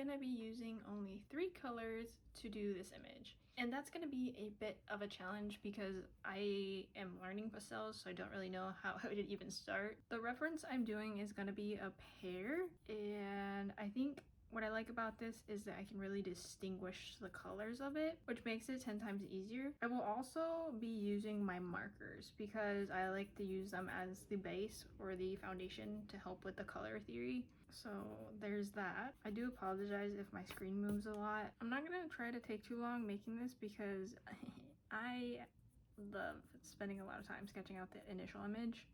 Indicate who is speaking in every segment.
Speaker 1: gonna be using only 3 colors to do this image. And that's gonna be a bit of a challenge because I am learning pastels, so I don't really know how I would even start. The reference I'm doing is gonna be a pear, and I think what I like about this is that I can really distinguish the colors of it, which makes it 10 times easier. I will also be using my markers because I like to use them as the base or the foundation to help with the color theory. So there's that. I do apologize if my screen moves a lot. I'm not gonna try to take too long making this because I love spending a lot of time sketching out the initial image.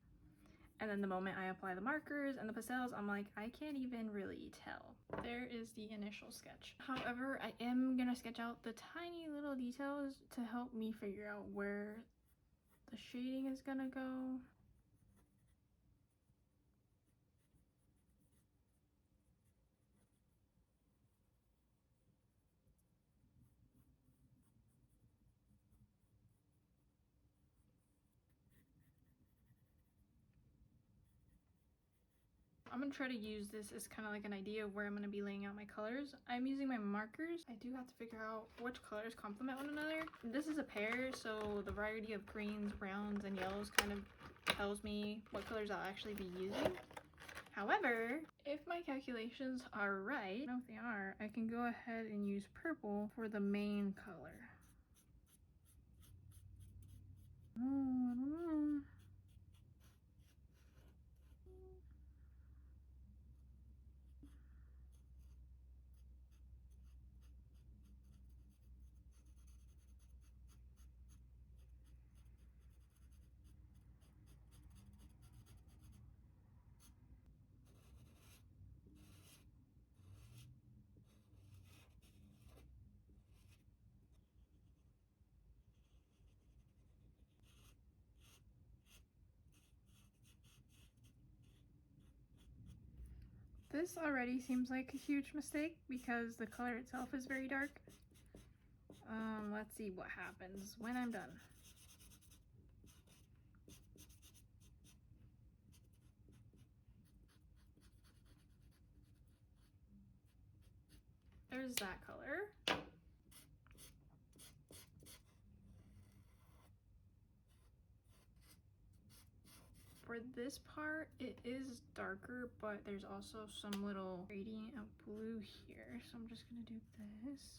Speaker 1: And then the moment I apply the markers and the pastels, I'm like, I can't even really tell. There is the initial sketch. However, I am gonna sketch out the tiny little details to help me figure out where the shading is gonna go. I'm gonna try to use this as kind of like an idea of where I'm gonna be laying out my colors. I'm using my markers. I do have to figure out which colors complement one another. This is a pear, so the variety of greens, browns, and yellows kind of tells me what colors I'll actually be using. However, if my calculations are right, I don't know if they are, I can go ahead and use purple for the main color. Oh, I don't know. This already seems like a huge mistake because the color itself is very dark. Let's see what happens when I'm done. There's that color. For this part, it is darker, but there's also some little gradient of blue here. So I'm just gonna do this.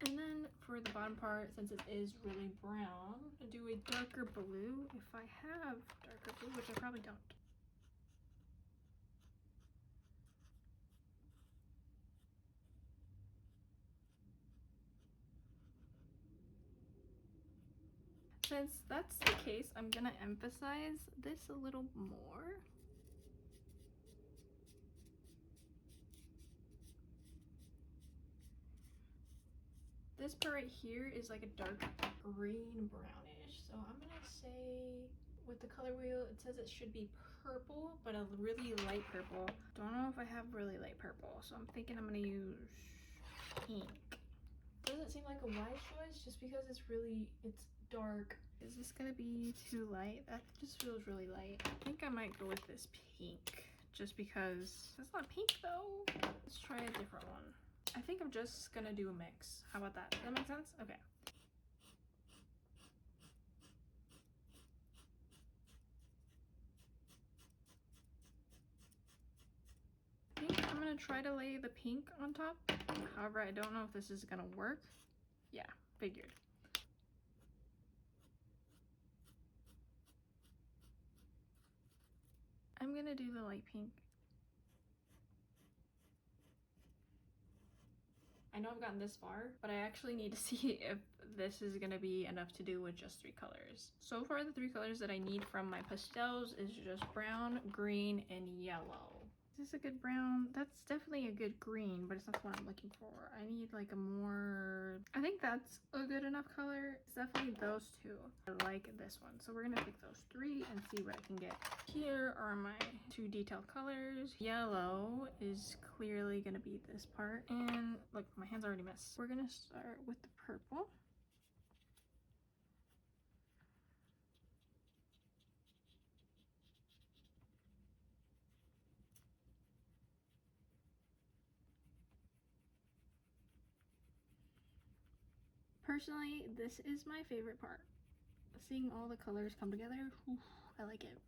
Speaker 1: And then for the bottom part, since it is really brown, I'll do a darker blue if I have darker blue, which I probably don't. Since that's the case, I'm gonna emphasize this a little more. This part right here is like a dark green brownish. So I'm gonna say with the color wheel, it says it should be purple, but a really light purple. Don't know if I have really light purple, so I'm thinking I'm gonna use pink. Doesn't seem like a wise choice just because it's dark. Is this gonna be too light? That just feels really light. I think I might go with this pink just because that's not pink though. Let's try a different one. I think I'm just gonna do a mix. How about that? Does that make sense? Okay. I think I'm gonna try to lay the pink on top. However, I don't know if this is gonna work. Yeah, figured. I'm gonna do the light pink. I know I've gotten this far, but I actually need to see if this is gonna be enough to do with just 3 colors. So far, the 3 colors that I need from my pastels is just brown, green, and yellow. Is this a good brown? That's definitely a good green, but it's not what I'm looking for. I need like a more... I think that's a good enough color. It's definitely those 2. I like this one. So we're gonna pick those 3 and see what I can get. Here are my 2 detailed colors. Yellow is clearly gonna be this part. And look, my hand's already messed. We're gonna start with the purple. Personally, this is my favorite part. Seeing all the colors come together, oof, I like it.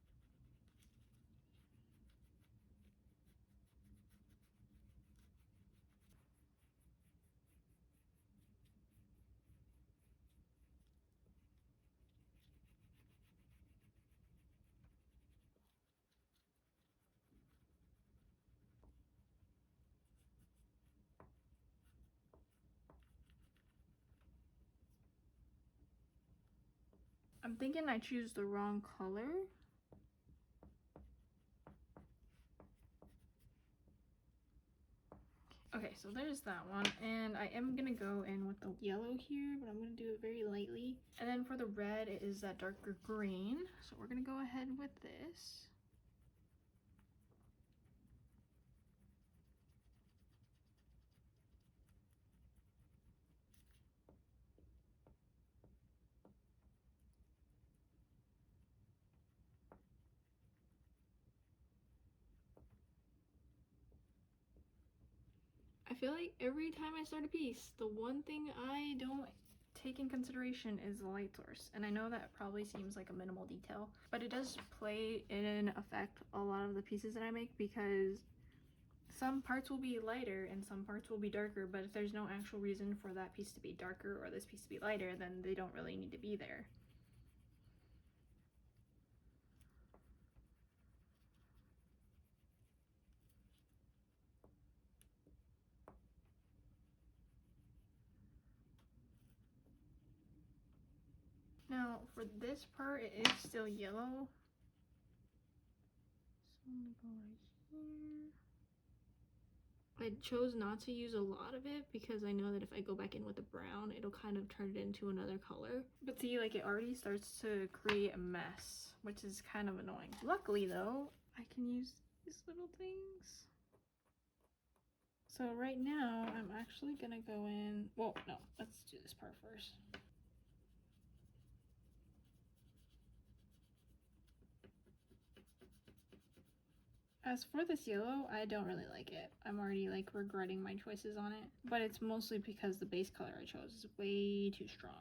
Speaker 1: I'm thinking I choose the wrong color. Okay, so there's that one, and I am gonna go in with the yellow here, but I'm gonna do it very lightly. And then for the red, it is that darker green, so we're gonna go ahead with this. I feel like every time I start a piece, the one thing I don't take in consideration is the light source. And I know that probably seems like a minimal detail, but it does play and affect a lot of the pieces that I make, because some parts will be lighter and some parts will be darker, but if there's no actual reason for that piece to be darker or this piece to be lighter, then they don't really need to be there. Now for this part, it is still yellow. So I'm gonna go right here. I chose not to use a lot of it because I know that if I go back in with the brown, it'll kind of turn it into another color. But see, like, it already starts to create a mess, which is kind of annoying. Luckily though, I can use these little things. So right now, I'm actually gonna go in, well, no, let's do this part first. As for this yellow, I don't really like it. I'm already like regretting my choices on it, but it's mostly because the base color I chose is way too strong.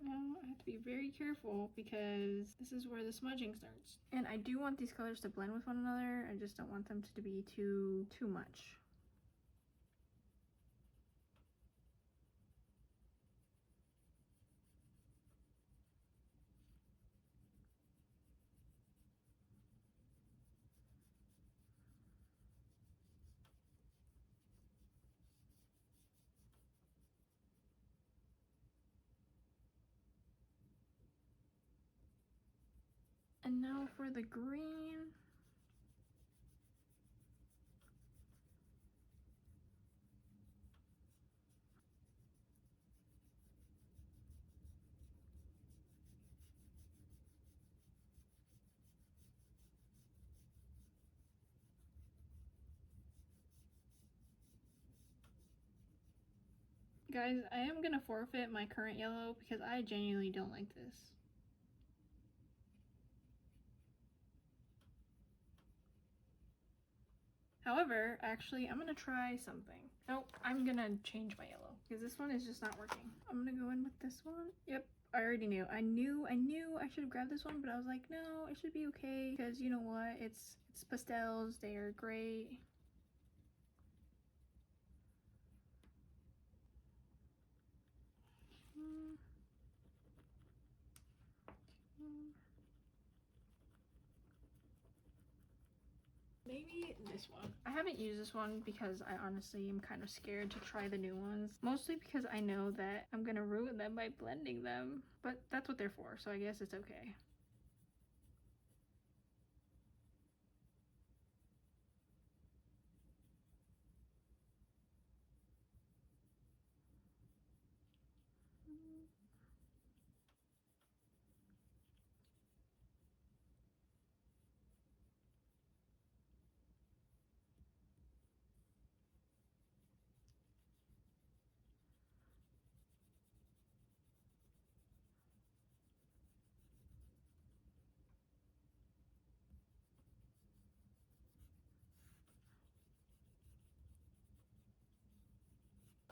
Speaker 1: Now I have to be very careful because this is where the smudging starts. And I do want these colors to blend with one another. I just don't want them to be too much. And now for the green. Guys, I am gonna forfeit my current yellow because I genuinely don't like this. However, actually, I'm gonna try something. Nope, I'm gonna change my yellow because this one is just not working. I'm gonna go in with this one. Yep, I already knew. I knew I should have grabbed this one, but I was like, no, it should be okay because you know what? It's pastels. They are great. Maybe this one. I haven't used this one because I honestly am kind of scared to try the new ones. Mostly because I know that I'm gonna ruin them by blending them. But that's what they're for, so I guess it's okay.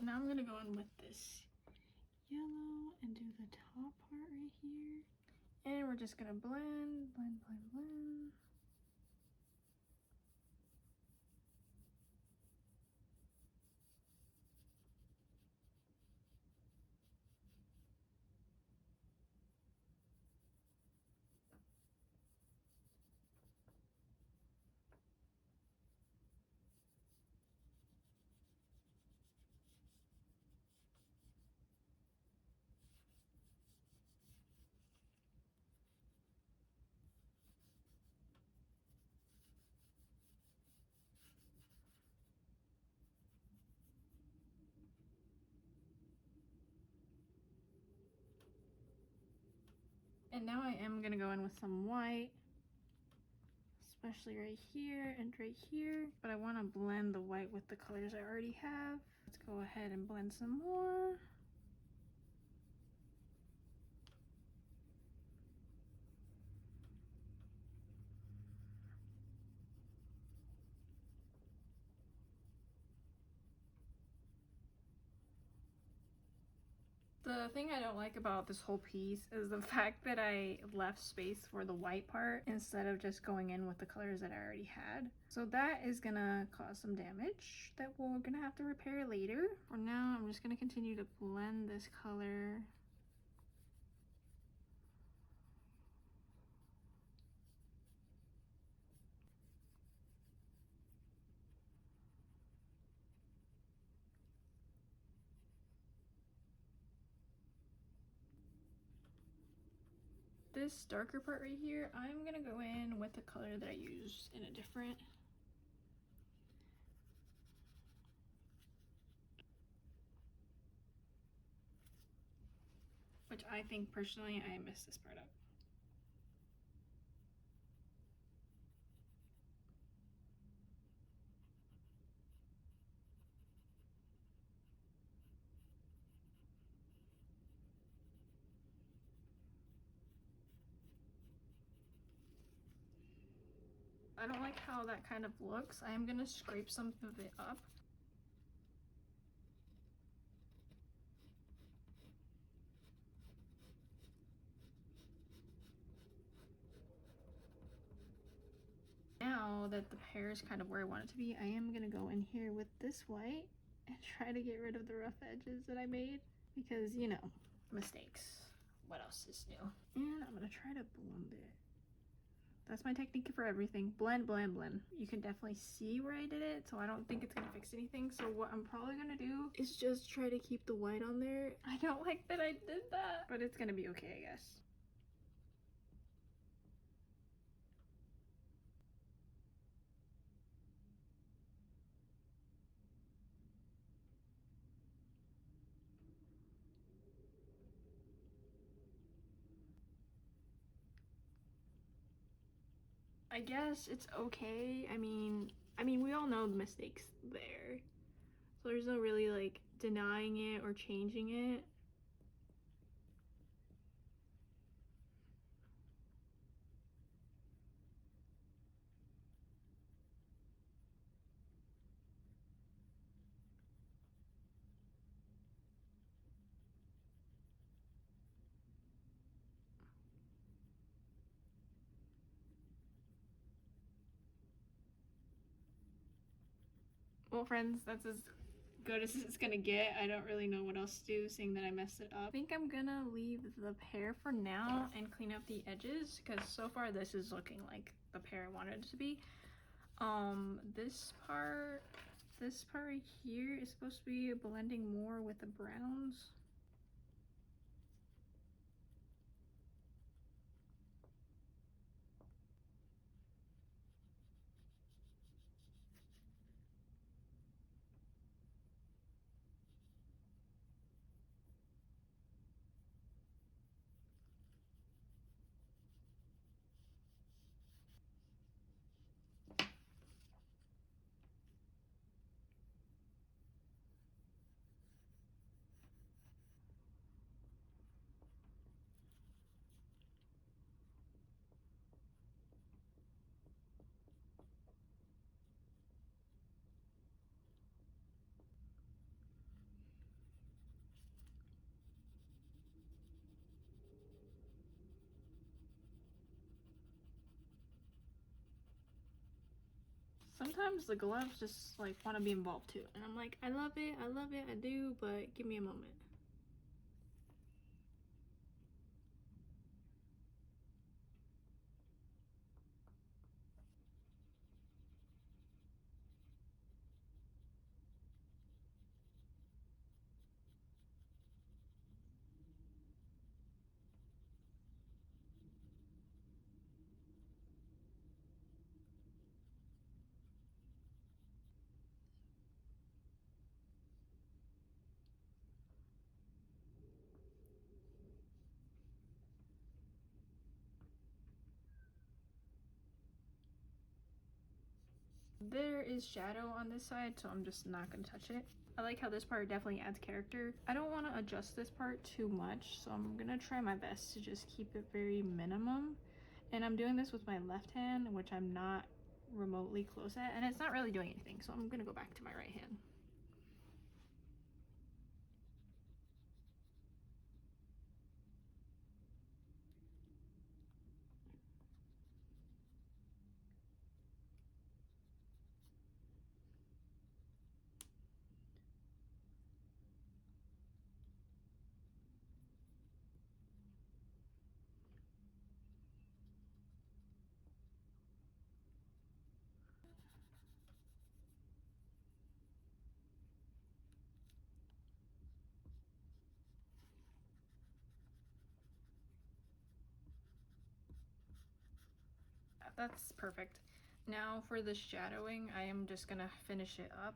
Speaker 1: Now I'm gonna go in with this yellow and do the top part right here. And we're just gonna blend, blend, blend, blend. And now I am gonna go in with some white, especially right here and right here. But I want to blend the white with the colors I already have. Let's go ahead and blend some more. The thing I don't like about this whole piece is the fact that I left space for the white part instead of just going in with the colors that I already had. So that is gonna cause some damage that we're gonna have to repair later. For now, I'm just gonna continue to blend this color. This darker part right here, I'm gonna go in with the color that I used in a different. Which I think personally I messed this part up. I don't like how that kind of looks. I am gonna scrape some of it up. Now that the pear is kind of where I want it to be, I am gonna go in here with this white and try to get rid of the rough edges that I made because, you know, mistakes. What else is new? And I'm gonna try to blend it. That's my technique for everything. Blend, blend, blend. You can definitely see where I did it, so I don't think it's gonna fix anything. So what I'm probably gonna do is just try to keep the white on there. I don't like that I did that, but it's gonna be okay, I guess. I guess it's okay. I mean, we all know the mistakes there. So there's no really like denying it or changing it. Well, friends, that's as good as it's gonna get. I don't really know what else to do, seeing that I messed it up. I think I'm gonna leave the pear for now and clean up the edges, because so far this is looking like the pear I wanted it to be. This part right here is supposed to be blending more with the browns. Sometimes the gloves just like want to be involved too. And I'm like, I love it, I do, but give me a moment. There is shadow on this side, so I'm just not going to touch it. I like how this part definitely adds character. I don't want to adjust this part too much, so I'm going to try my best to just keep it very minimum. And I'm doing this with my left hand, which I'm not remotely close at, and it's not really doing anything, so I'm going to go back to my right hand. That's perfect. Now for the shadowing, I am just gonna finish it up.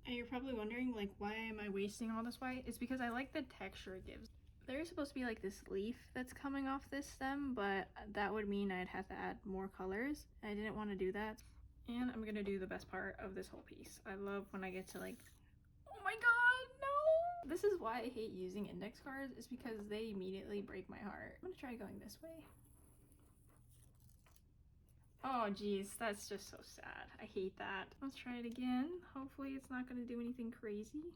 Speaker 1: And you're probably wondering, like, why am I wasting all this white? It's because I like the texture it gives. There's supposed to be like this leaf that's coming off this stem, but that would mean I'd have to add more colors. I didn't want to do that. And I'm gonna do the best part of this whole piece. I love when I get to like, oh my god, no! This is why I hate using index cards, is because they immediately break my heart. I'm gonna try going this way. Oh geez, that's just so sad. I hate that. Let's try it again. Hopefully it's not gonna do anything crazy.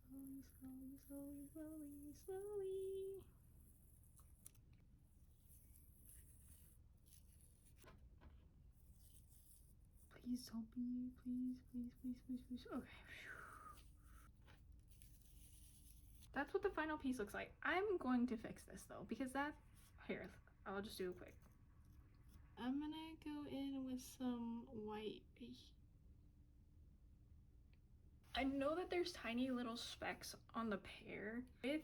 Speaker 1: Slowly, slowly, slowly, slowly, slowly. Please don't be, please, please, please, please, please. Okay. That's what the final piece looks like. I'm going to fix this though, because that, here, I'll just do it quick. I'm gonna go in with some white. I know that there's tiny little specks on the pear. With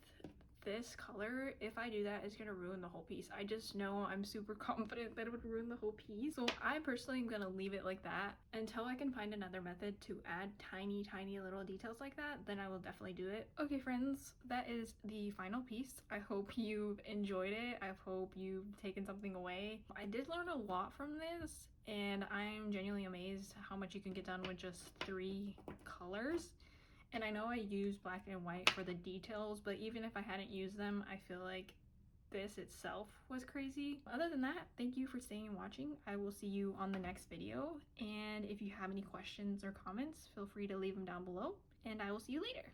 Speaker 1: this color, if I do that, it's gonna ruin the whole piece. I just know I'm super confident that it would ruin the whole piece. So I personally am gonna leave it like that until I can find another method to add tiny, tiny little details like that, then I will definitely do it. Okay friends, that is the final piece. I hope you've enjoyed it. I hope you've taken something away. I did learn a lot from this, and I'm genuinely amazed how much you can get done with just 3 colors. And I know I use black and white for the details, but even if I hadn't used them, I feel like this itself was crazy. Other than that, thank you for staying and watching. I will see you on the next video. And if you have any questions or comments, feel free to leave them down below, and I will see you later.